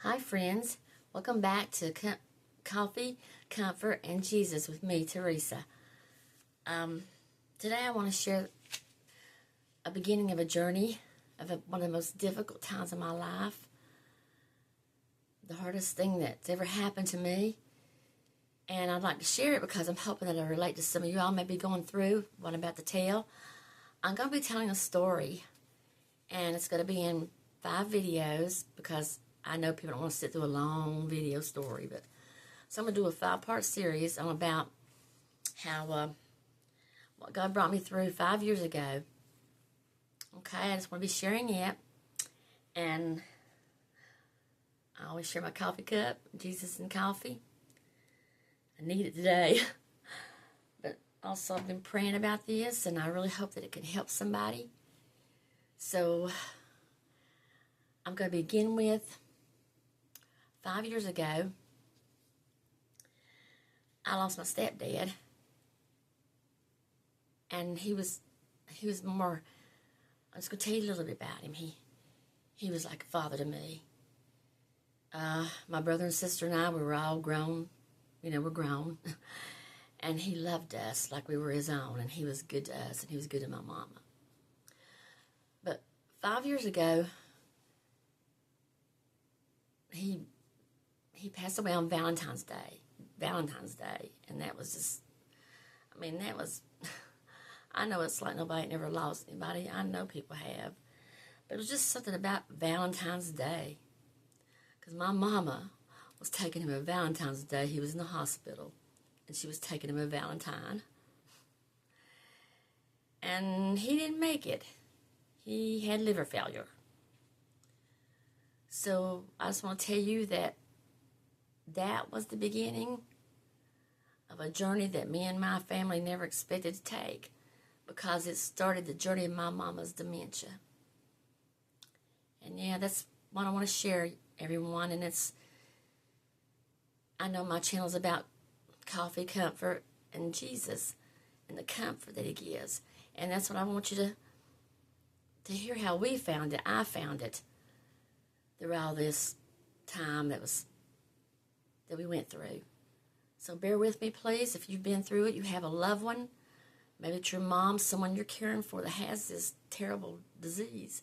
Hi, friends. Welcome back to Coffee, Comfort, and Jesus with me, Teresa. Today I want to share a beginning of a journey of one of the most difficult times of my life. The hardest thing that's ever happened to me. And I'd like to share it because I'm hoping that it'll relate to some of you all may be going through what I'm about to tell. I'm going to be telling a story, and it's going to be in 5 videos because I know people don't want to sit through a long video story, but so I'm going to do a 5-part series on about how what God brought me through 5 years ago. Okay, I just want to be sharing it, and I always share my coffee cup, Jesus and coffee. I need it today. But also I've been praying about this, and I really hope that it can help somebody. So I'm going to begin with 5 years ago. I lost my stepdad, and he was more. I'm just going to tell you a little bit about him. He was like a father to me. My brother and sister and I, we were all grown. We're grown. And he loved us like we were his own, and he was good to us, and he was good to my mama. But 5 years ago, he passed away on Valentine's Day, and that was just, that was, I know it's like nobody never lost anybody. I know people have. But it was just something about Valentine's Day. Because my mama was taking him a Valentine's Day. He was in the hospital, and she was taking him a Valentine. And he didn't make it. He had liver failure. So I just want to tell you that was the beginning of a journey that me and my family never expected to take, because it started the journey of my mama's dementia. And yeah, that's what I want to share, everyone. And I know my channel's about coffee, comfort, and Jesus, and the comfort that he gives. And that's what I want you to hear, how we found it. I found it through all this time that we went through. So bear with me, please. If you've been through it, you have a loved one, maybe it's your mom, someone you're caring for that has this terrible disease.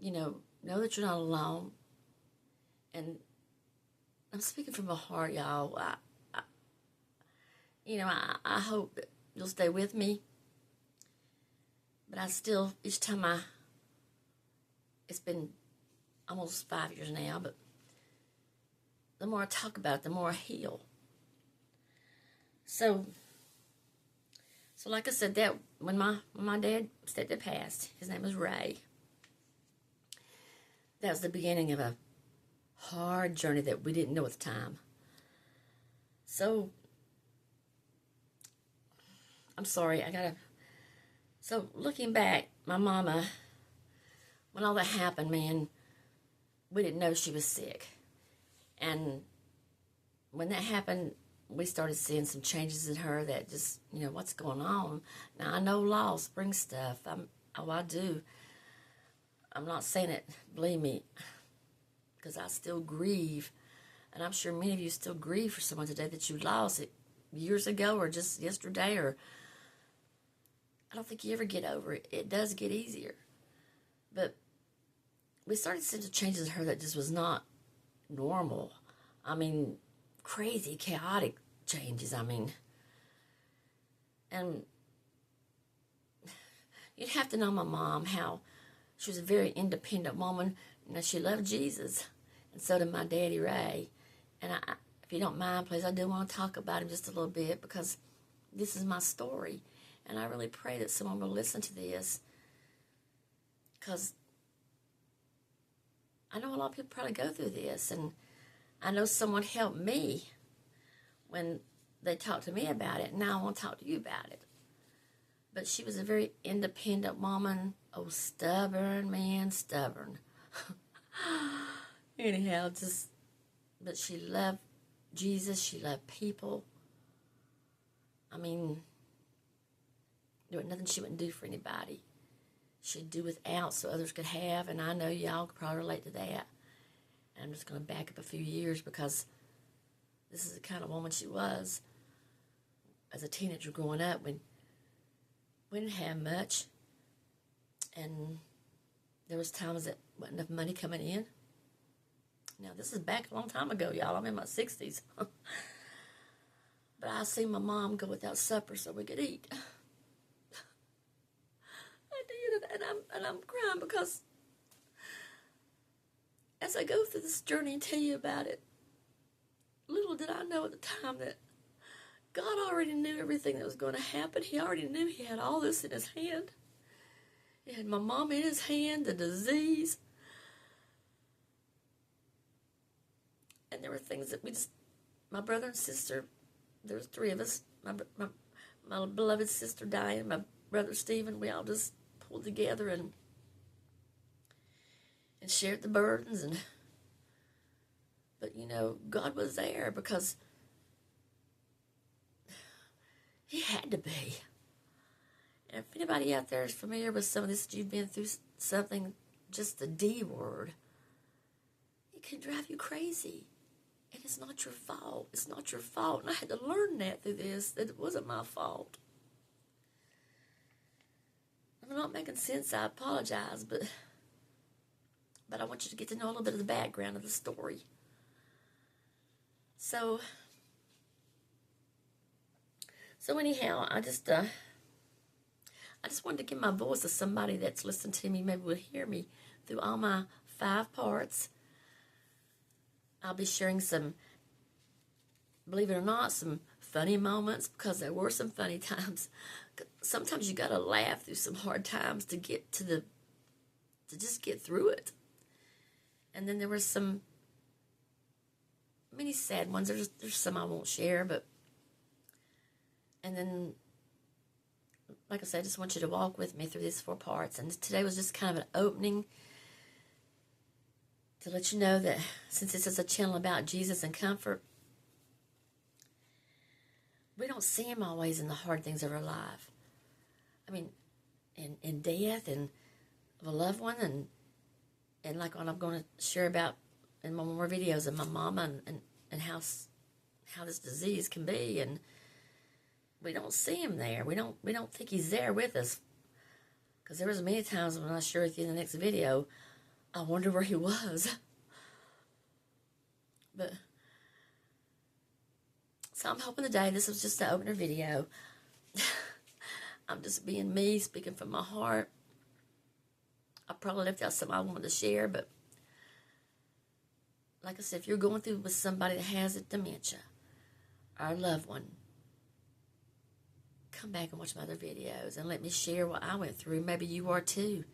Know that you're not alone. And I'm speaking from my heart, y'all. I hope that you'll stay with me. But I still, each time it's been almost 5 years now, but the more I talk about it, the more I heal. So like I said, that when my stepdad passed, his name was Ray. That was the beginning of a hard journey that we didn't know at the time. So I'm sorry, so looking back, my mama, when all that happened, man, we didn't know she was sick. And when that happened, we started seeing some changes in her that just, what's going on? Now, I know loss brings stuff. I do. I'm not saying it, believe me, because I still grieve. And I'm sure many of you still grieve for someone today that you lost it years ago or just yesterday, or I don't think you ever get over it. It does get easier. But we started seeing changes in her that just was not normal. Crazy, chaotic changes. And you'd have to know my mom, how she was a very independent woman. She loved Jesus, and so did my daddy, Ray. And if you don't mind, please, I do want to talk about him just a little bit, because this is my story. And I really pray that someone will listen to this, because I know a lot of people probably go through this, and I know someone helped me when they talked to me about it, and now I want to talk to you about it. But she was a very independent woman. Oh, stubborn, man, stubborn. Anyhow, but she loved Jesus. She loved people. There was nothing she wouldn't do for anybody. She'd do without so others could have, and I know y'all could probably relate to that. And I'm just going to back up a few years because this is the kind of woman she was as a teenager growing up when we didn't have much. And there was times that wasn't enough money coming in. Now, this is back a long time ago, y'all. I'm in my 60s. But I seen my mom go without supper so we could eat. I did, and I'm crying because as I go through this journey and tell you about it, little did I know at the time that God already knew everything that was going to happen. He already knew He had all this in His hand. He had my mom in His hand, the disease. And there were things that my brother and sister, there was 3 of us, my beloved sister Diane, my brother Stephen, we all just pulled together and shared the burdens. But God was there because He had to be. And if anybody out there is familiar with some of this, you've been through something, just the D word, it can drive you crazy. And it's not your fault. It's not your fault. And I had to learn that through this, that it wasn't my fault. If I'm not making sense, I apologize, but I want you to get to know a little bit of the background of the story. So anyhow, I just wanted to give my voice to somebody that's listening to me, maybe will hear me through all my 5 parts. I'll be sharing some, believe it or not, some funny moments, because there were some funny times. Sometimes you gotta laugh through some hard times to get to just get through it. And then there were some many sad ones. There's some I won't share, and then, like I said, I just want you to walk with me through these 4 parts. And today was just kind of an opening to let you know that since this is a channel about Jesus and comfort, we don't see Him always in the hard things of our life. I mean, in death and of a loved one, and like what I'm going to share about in my more videos of my mama and how this disease can be, and we don't see Him there. We don't think He's there with us, because there was many times when I share with you in the next video, I wonder where He was. But so I'm hoping today this was just an opener video. I'm just being me, speaking from my heart. I probably left out something I wanted to share, but like I said, if you're going through with somebody that has a dementia or a loved one, come back and watch my other videos and let me share what I went through. Maybe you are too,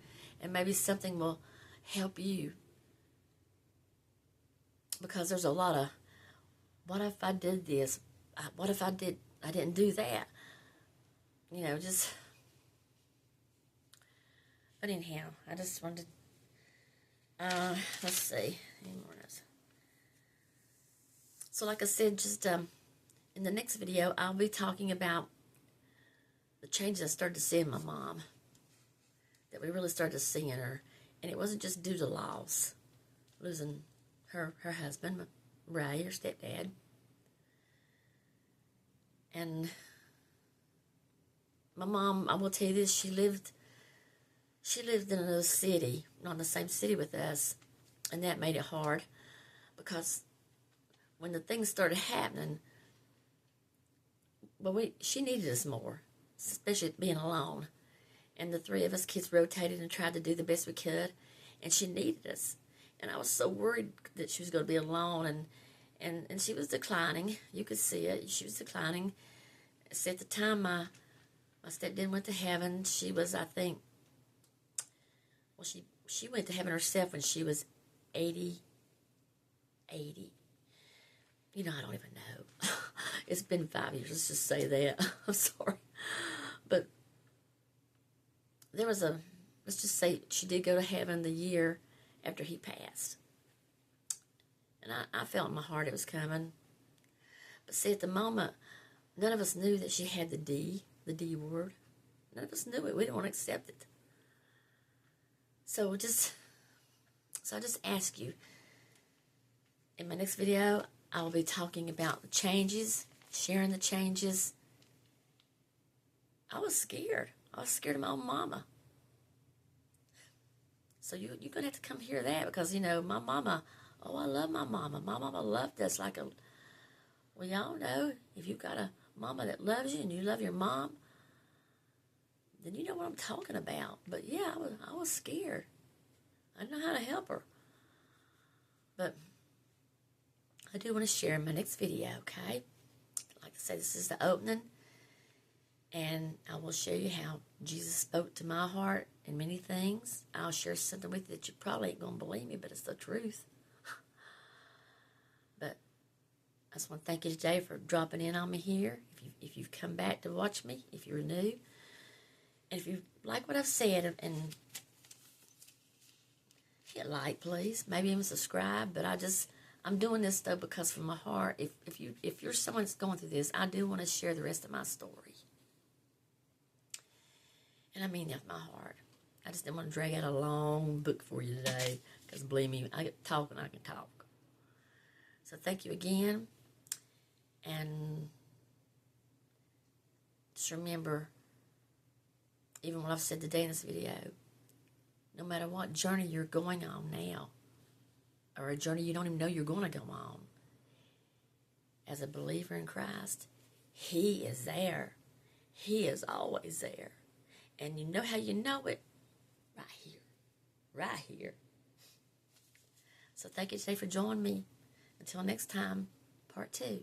and maybe something will help you, because there's a lot of, what if I did this? What if I didn't do that? Just, but anyhow, I just wanted to, let's see, any more notes. So like I said, just, in the next video, I'll be talking about the changes I started to see in my mom, that we really started to see in her. And it wasn't just due to loss, losing her husband, Ray, her stepdad. And my mom, I will tell you this, she lived in another city, not in the same city with us, and that made it hard, because when the things started happening, she needed us more, especially being alone. And the 3 of us kids rotated and tried to do the best we could, and she needed us. And I was so worried that she was going to be alone, and she was declining. You could see it. She was declining. So at the time my stepdad went to heaven, she was, I think, well, she went to heaven herself when she was 80. I don't even know. It's been 5 years, let's just say that. I'm sorry. But there was let's just say she did go to heaven the year after he passed. And I felt in my heart it was coming. But see, at the moment, none of us knew that she had the D word. None of us knew it. We didn't want to accept it. So I just ask you, In my next video, I will be talking about the changes, sharing the changes. I was scared. I was scared of my own mama. So you're going to have to come hear that because, you know, my mama, oh, I love my mama. My mama loved us like a, well, y'all know, if you've got a mama that loves you and you love your mom, then you know what I'm talking about. But yeah, I was scared. I didn't know how to help her. But I do want to share in my next video, okay? Like I said, this is the opening. And I will show you how Jesus spoke to my heart in many things. I'll share something with you that you probably ain't going to believe me, but it's the truth. But I just want to thank you today for dropping in on me here. If you've come back to watch me, if you're new. And if you like what I've said, and hit like, please. Maybe even subscribe. But I'm doing this, though, because from my heart, if you're someone that's going through this, I do want to share the rest of my story. And I mean that with my heart. I just didn't want to drag out a long book for you today. Because believe me, I get talking, I can talk. So thank you again. And just remember, even what I've said today in this video, no matter what journey you're going on now, or a journey you don't even know you're going to go on, as a believer in Christ, He is there. He is always there. And you know how you know it? Right here. Right here. So thank you today for joining me. Until next time, part 2.